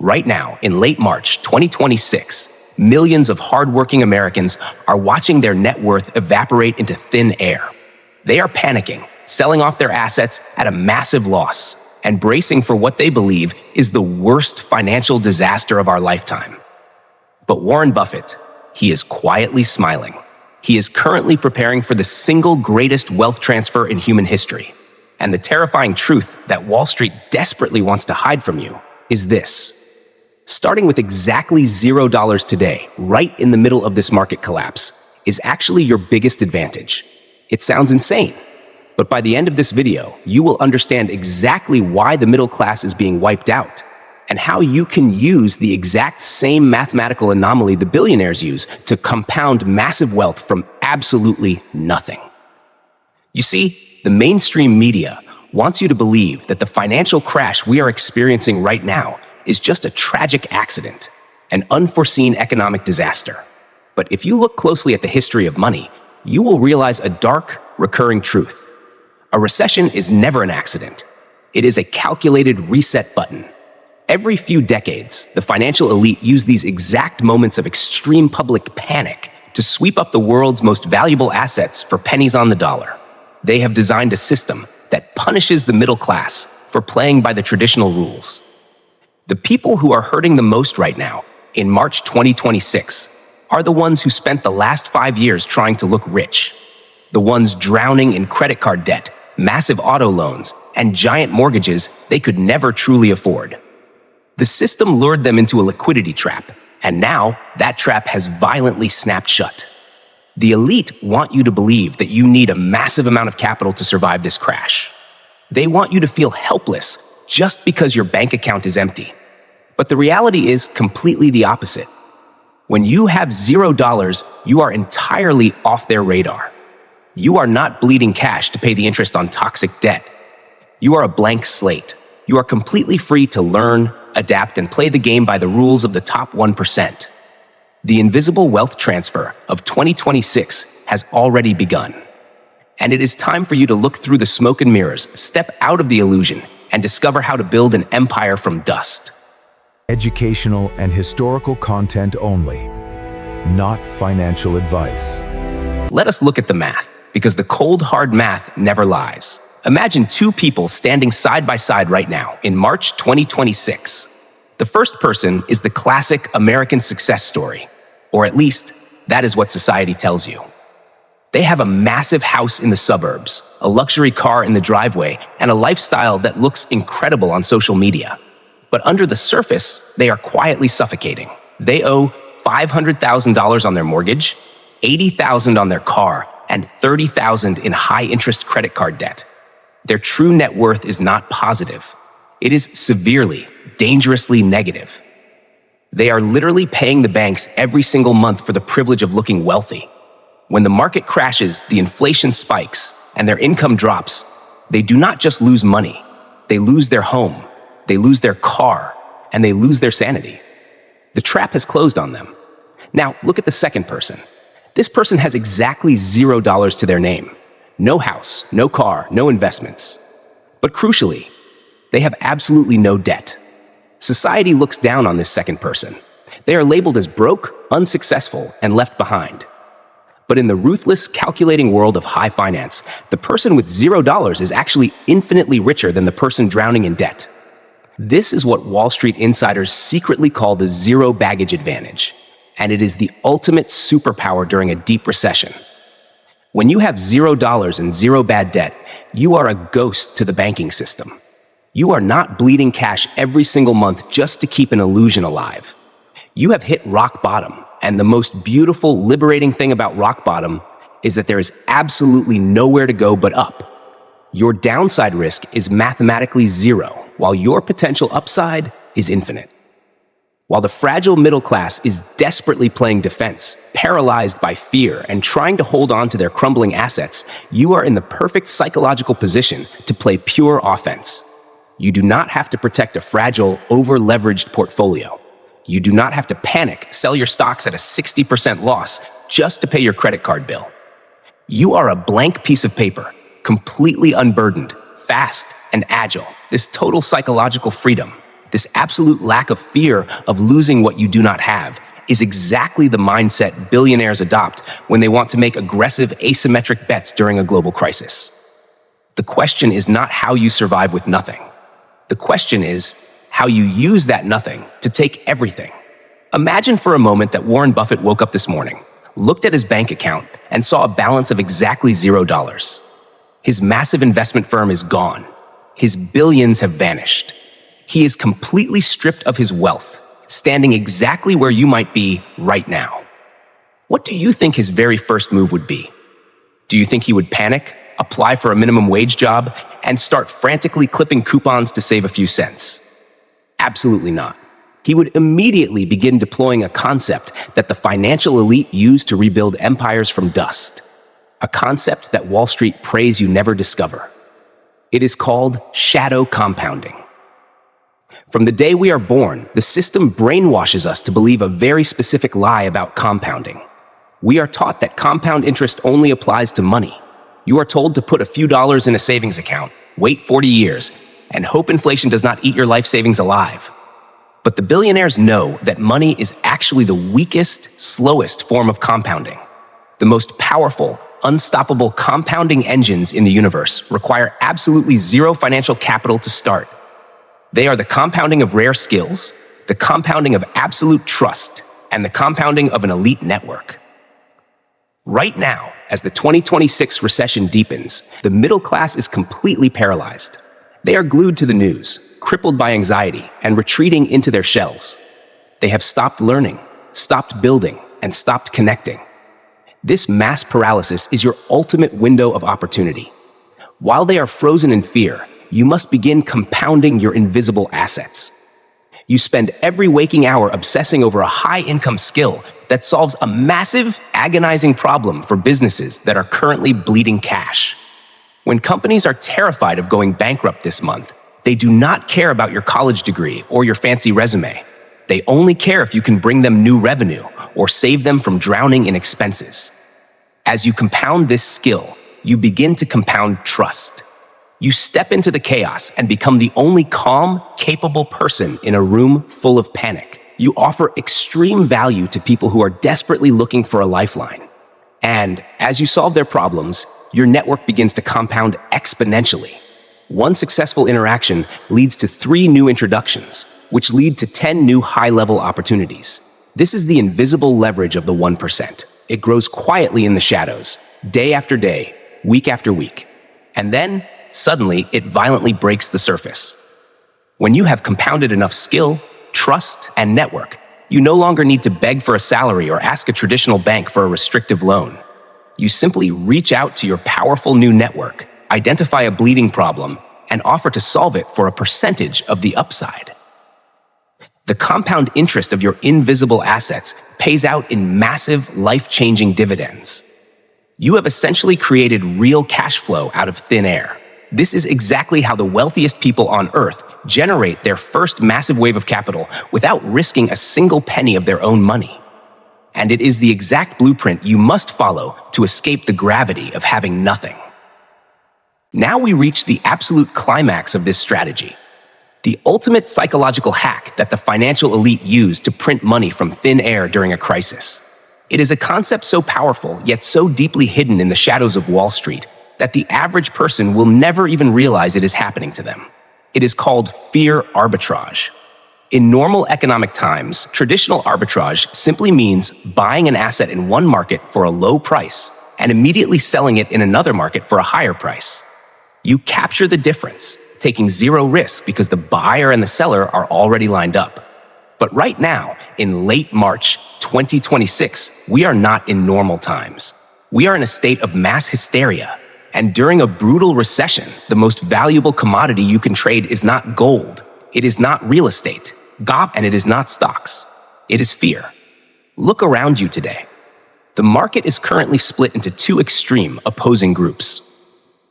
Right now, in late March 2026, millions of hardworking Americans are watching their net worth evaporate into thin air. They are panicking, selling off their assets at a massive loss, and bracing for what they believe is the worst financial disaster of our lifetime. But Warren Buffett, he is quietly smiling. He is currently preparing for the single greatest wealth transfer in human history. And the terrifying truth that Wall Street desperately wants to hide from you is this. Starting with exactly $0 today, right in the middle of this market collapse, is actually your biggest advantage. It sounds insane, but by the end of this video, you will understand exactly why the middle class is being wiped out and how you can use the exact same mathematical anomaly the billionaires use to compound massive wealth from absolutely nothing. You see, the mainstream media wants you to believe that the financial crash we are experiencing right now is just a tragic accident, an unforeseen economic disaster. But if you look closely at the history of money, you will realize a dark, recurring truth. A recession is never an accident. It is a calculated reset button. Every few decades, the financial elite use these exact moments of extreme public panic to sweep up the world's most valuable assets for pennies on the dollar. They have designed a system that punishes the middle class for playing by the traditional rules. The people who are hurting the most right now, in March 2026, are the ones who spent the last 5 years trying to look rich. The ones drowning in credit card debt, massive auto loans, and giant mortgages they could never truly afford. The system lured them into a liquidity trap, and now that trap has violently snapped shut. The elite want you to believe that you need a massive amount of capital to survive this crash. They want you to feel helpless just because your bank account is empty. But the reality is completely the opposite. When you have $0, you are entirely off their radar. You are not bleeding cash to pay the interest on toxic debt. You are a blank slate. You are completely free to learn, adapt, and play the game by the rules of the top 1%. The invisible wealth transfer of 2026 has already begun. And it is time for you to look through the smoke and mirrors, step out of the illusion, and discover how to build an empire from dust. Educational and historical content only, not financial advice. Let us look at the math, because the cold, hard math never lies. Imagine two people standing side by side right now in March 2026. The first person is the classic American success story, or at least that is what society tells you. They have a massive house in the suburbs, a luxury car in the driveway, and a lifestyle that looks incredible on social media. But under the surface, they are quietly suffocating. They owe $500,000 on their mortgage, $80,000 on their car, and $30,000 in high-interest credit card debt. Their true net worth is not positive. It is severely, dangerously negative. They are literally paying the banks every single month for the privilege of looking wealthy. When the market crashes, the inflation spikes, and their income drops, they do not just lose money. They lose their home. They lose their car, and they lose their sanity. The trap has closed on them. Now, look at the second person. This person has exactly $0 to their name. No house, no car, no investments. But crucially, they have absolutely no debt. Society looks down on this second person. They are labeled as broke, unsuccessful, and left behind. But in the ruthless, calculating world of high finance, the person with $0 is actually infinitely richer than the person drowning in debt. This is what Wall Street insiders secretly call the zero baggage advantage, and it is the ultimate superpower during a deep recession. When you have $0 and zero bad debt, you are a ghost to the banking system. You are not bleeding cash every single month just to keep an illusion alive. You have hit rock bottom, and the most beautiful, liberating thing about rock bottom is that there is absolutely nowhere to go but up. Your downside risk is mathematically zero, while your potential upside is infinite. While the fragile middle class is desperately playing defense, paralyzed by fear, and trying to hold on to their crumbling assets, you are in the perfect psychological position to play pure offense. You do not have to protect a fragile, over-leveraged portfolio. You do not have to panic, sell your stocks at a 60% loss just to pay your credit card bill. You are a blank piece of paper, completely unburdened, fast, and agile. This total psychological freedom, This absolute lack of fear of losing what you do not have is exactly the mindset billionaires adopt when they want to make aggressive asymmetric bets during a global crisis. The question is not how you survive with nothing. The question is how you use that nothing to take everything. Imagine for a moment that Warren Buffett woke up this morning, looked at his bank account, and saw a balance of exactly $0. His massive investment firm is gone. His billions have vanished. He is completely stripped of his wealth, standing exactly where you might be right now. What do you think his very first move would be? Do you think he would panic, apply for a minimum wage job, and start frantically clipping coupons to save a few cents? Absolutely not. He would immediately begin deploying a concept that the financial elite use to rebuild empires from dust. A concept that Wall Street prays you never discover. It is called shadow compounding. From the day we are born, the system brainwashes us to believe a very specific lie about compounding. We are taught that compound interest only applies to money. You are told to put a few dollars in a savings account, wait 40 years, and hope inflation does not eat your life savings alive. But the billionaires know that money is actually the weakest, slowest form of compounding. The most powerful, unstoppable compounding engines in the universe require absolutely zero financial capital to start. They are the compounding of rare skills, the compounding of absolute trust, and the compounding of an elite network. Right now, as the 2026 recession deepens, the middle class is completely paralyzed. They are glued to the news, crippled by anxiety, and retreating into their shells. They have stopped learning, stopped building, and stopped connecting. This mass paralysis is your ultimate window of opportunity. While they are frozen in fear, you must begin compounding your invisible assets. You spend every waking hour obsessing over a high-income skill that solves a massive, agonizing problem for businesses that are currently bleeding cash. When companies are terrified of going bankrupt this month, they do not care about your college degree or your fancy resume. They only care if you can bring them new revenue or save them from drowning in expenses. As you compound this skill, you begin to compound trust. You step into the chaos and become the only calm, capable person in a room full of panic. You offer extreme value to people who are desperately looking for a lifeline. And as you solve their problems, your network begins to compound exponentially. One successful interaction leads to 3 new introductions, which lead to 10 new high-level opportunities. This is the invisible leverage of the 1%. It grows quietly in the shadows, day after day, week after week. And then, suddenly, it violently breaks the surface. When you have compounded enough skill, trust, and network, you no longer need to beg for a salary or ask a traditional bank for a restrictive loan. You simply reach out to your powerful new network, identify a bleeding problem, and offer to solve it for a percentage of the upside. The compound interest of your invisible assets pays out in massive, life-changing dividends. You have essentially created real cash flow out of thin air. This is exactly how the wealthiest people on Earth generate their first massive wave of capital without risking a single penny of their own money. And it is the exact blueprint you must follow to escape the gravity of having nothing. Now we reach the absolute climax of this strategy, the ultimate psychological hack that the financial elite use to print money from thin air during a crisis. It is a concept so powerful, yet so deeply hidden in the shadows of Wall Street, that the average person will never even realize it is happening to them. It is called fear arbitrage. In normal economic times, traditional arbitrage simply means buying an asset in one market for a low price and immediately selling it in another market for a higher price. You capture the difference, taking zero risk because the buyer and the seller are already lined up. But right now, in late March 2026, we are not in normal times. We are in a state of mass hysteria. And during a brutal recession, the most valuable commodity you can trade is not gold. It is not real estate, and it is not stocks. It is fear. Look around you today. The market is currently split into 2 extreme opposing groups.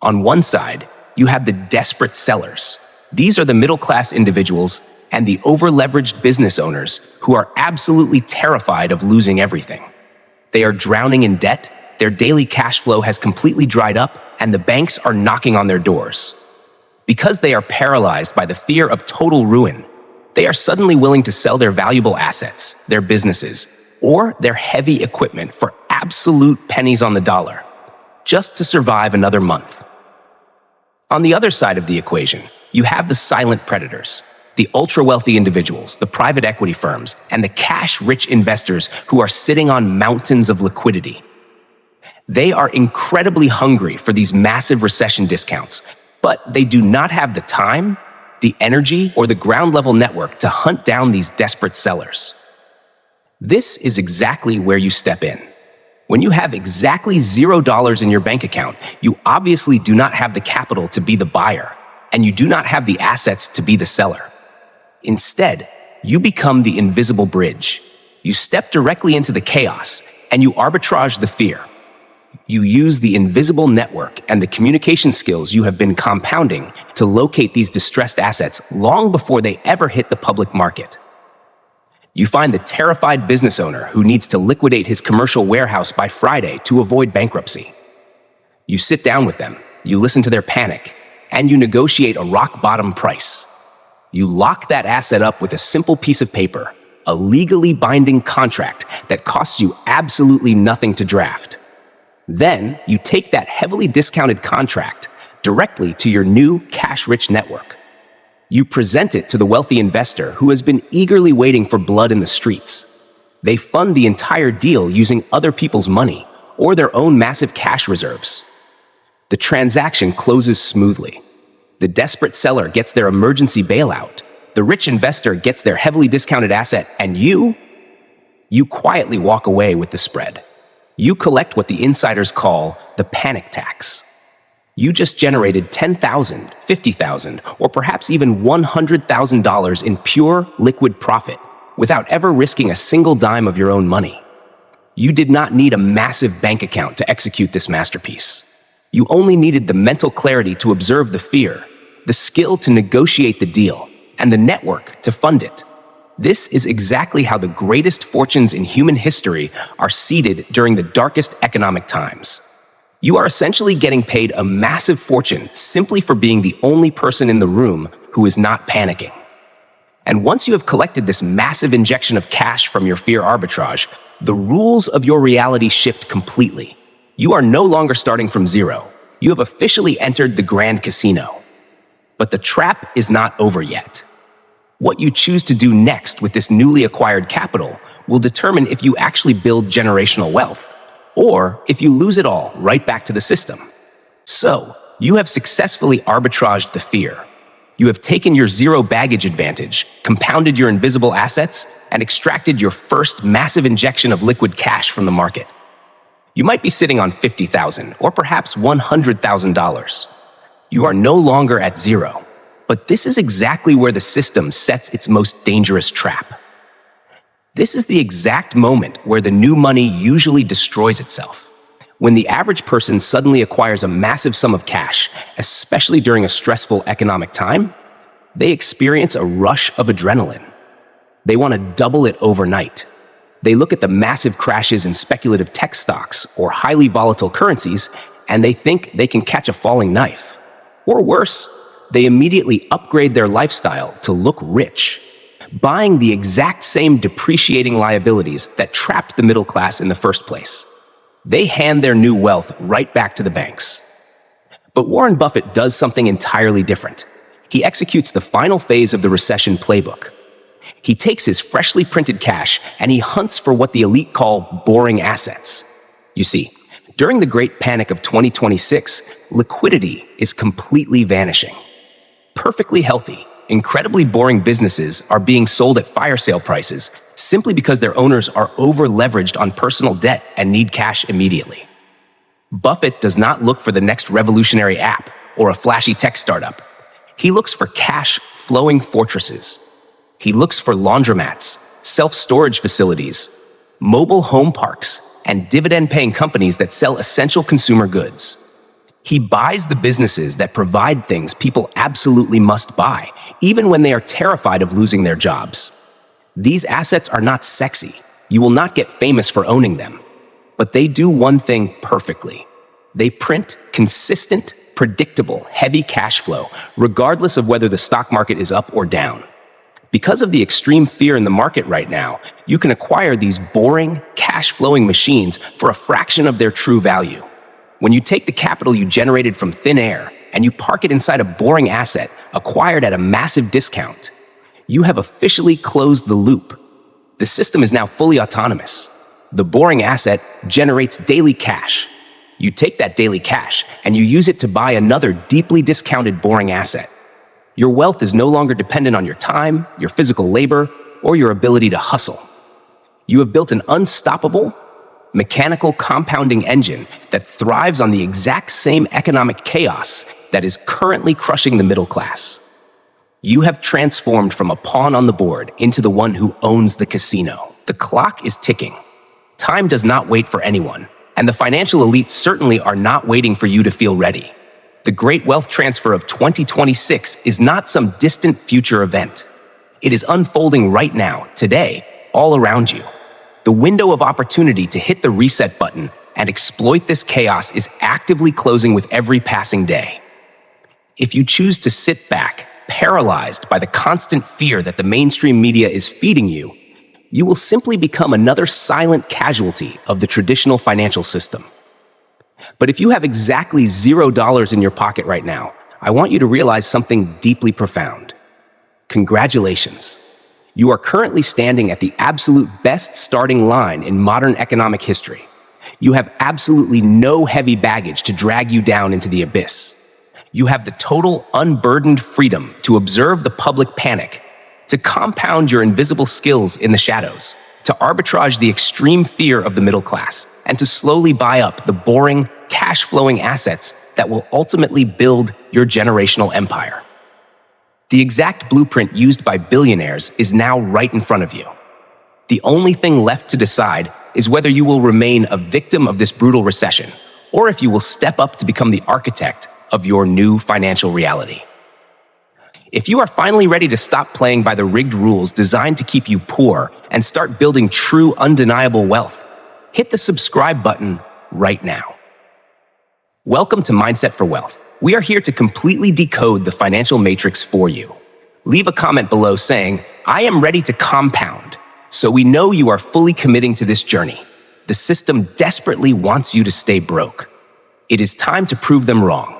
On one side, you have the desperate sellers. These are the middle-class individuals and the over-leveraged business owners who are absolutely terrified of losing everything. They are drowning in debt, their daily cash flow has completely dried up, and the banks are knocking on their doors. Because they are paralyzed by the fear of total ruin, They are suddenly willing to sell their valuable assets, their businesses, or their heavy equipment for absolute pennies on the dollar, just to survive another month. On the other side of the equation, you have the silent predators, the ultra-wealthy individuals, the private equity firms, and the cash-rich investors who are sitting on mountains of liquidity. They are incredibly hungry for these massive recession discounts, but they do not have the time, the energy, or the ground-level network to hunt down these desperate sellers. This is exactly where you step in. When you have exactly $0 in your bank account, you obviously do not have the capital to be the buyer, and you do not have the assets to be the seller. Instead, you become the invisible bridge. You step directly into the chaos, and you arbitrage the fear. You use the invisible network and the communication skills you have been compounding to locate these distressed assets long before they ever hit the public market. You find the terrified business owner who needs to liquidate his commercial warehouse by Friday to avoid bankruptcy. You sit down with them, you listen to their panic, and you negotiate a rock-bottom price. You lock that asset up with a simple piece of paper, a legally binding contract that costs you absolutely nothing to draft. Then, you take that heavily discounted contract directly to your new cash-rich network. You present it to the wealthy investor who has been eagerly waiting for blood in the streets. They fund the entire deal using other people's money or their own massive cash reserves. The transaction closes smoothly. The desperate seller gets their emergency bailout. The rich investor gets their heavily discounted asset, and you quietly walk away with the spread. You collect what the insiders call the panic tax. You just generated $10,000, $50,000, or perhaps even $100,000 in pure liquid profit without ever risking a single dime of your own money. You did not need a massive bank account to execute this masterpiece. You only needed the mental clarity to observe the fear, the skill to negotiate the deal, and the network to fund it. This is exactly how the greatest fortunes in human history are seeded during the darkest economic times. You are essentially getting paid a massive fortune simply for being the only person in the room who is not panicking. And once you have collected this massive injection of cash from your fear arbitrage, the rules of your reality shift completely. You are no longer starting from zero. You have officially entered the grand casino. But the trap is not over yet. What you choose to do next with this newly acquired capital will determine if you actually build generational wealth, or if you lose it all right back to the system. So, you have successfully arbitraged the fear. You have taken your zero baggage advantage, compounded your invisible assets, and extracted your first massive injection of liquid cash from the market. You might be sitting on $50,000 or perhaps $100,000. You are no longer at zero. But this is exactly where the system sets its most dangerous trap. This is the exact moment where the new money usually destroys itself. When the average person suddenly acquires a massive sum of cash, especially during a stressful economic time, they experience a rush of adrenaline. They want to double it overnight. They look at the massive crashes in speculative tech stocks or highly volatile currencies, and they think they can catch a falling knife. Or worse, they immediately upgrade their lifestyle to look rich, buying the exact same depreciating liabilities that trapped the middle class in the first place. They hand their new wealth right back to the banks. But Warren Buffett does something entirely different. He executes the final phase of the Recession Playbook. He takes his freshly printed cash and he hunts for what the elite call boring assets. You see, during the Great Panic of 2026, liquidity is completely vanishing. Perfectly healthy, incredibly boring businesses are being sold at fire sale prices simply because their owners are over-leveraged on personal debt and need cash immediately. Buffett does not look for the next revolutionary app or a flashy tech startup. He looks for cash-flowing fortresses. He looks for laundromats, self-storage facilities, mobile home parks, and dividend-paying companies that sell essential consumer goods. He buys the businesses that provide things people absolutely must buy, even when they are terrified of losing their jobs. These assets are not sexy. You will not get famous for owning them. But they do one thing perfectly. They print consistent, predictable, heavy cash flow, regardless of whether the stock market is up or down. Because of the extreme fear in the market right now, you can acquire these boring, cash-flowing machines for a fraction of their true value. When you take the capital you generated from thin air and you park it inside a boring asset acquired at a massive discount, you have officially closed the loop. The system is now fully autonomous. The boring asset generates daily cash. You take that daily cash and you use it to buy another deeply discounted boring asset. Your wealth is no longer dependent on your time, your physical labor, or your ability to hustle. You have built an unstoppable, mechanical compounding engine that thrives on the exact same economic chaos that is currently crushing the middle class. You have transformed from a pawn on the board into the one who owns the casino. The clock is ticking. Time does not wait for anyone, and the financial elites certainly are not waiting for you to feel ready. The great wealth transfer of 2026 is not some distant future event. It is unfolding right now, today, all around you. The window of opportunity to hit the reset button and exploit this chaos is actively closing with every passing day. If you choose to sit back, paralyzed by the constant fear that the mainstream media is feeding you, you will simply become another silent casualty of the traditional financial system. But if you have exactly $0 in your pocket right now, I want you to realize something deeply profound. Congratulations. You are currently standing at the absolute best starting line in modern economic history. You have absolutely no heavy baggage to drag you down into the abyss. You have the total unburdened freedom to observe the public panic, to compound your invisible skills in the shadows, to arbitrage the extreme fear of the middle class, and to slowly buy up the boring, cash-flowing assets that will ultimately build your generational empire. The exact blueprint used by billionaires is now right in front of you. The only thing left to decide is whether you will remain a victim of this brutal recession, or if you will step up to become the architect of your new financial reality. If you are finally ready to stop playing by the rigged rules designed to keep you poor and start building true, undeniable wealth, hit the subscribe button right now. Welcome to Mindset for Wealth. We are here to completely decode the financial matrix for you. Leave a comment below saying, "I am ready to compound," so we know you are fully committing to this journey. The system desperately wants you to stay broke. It is time to prove them wrong.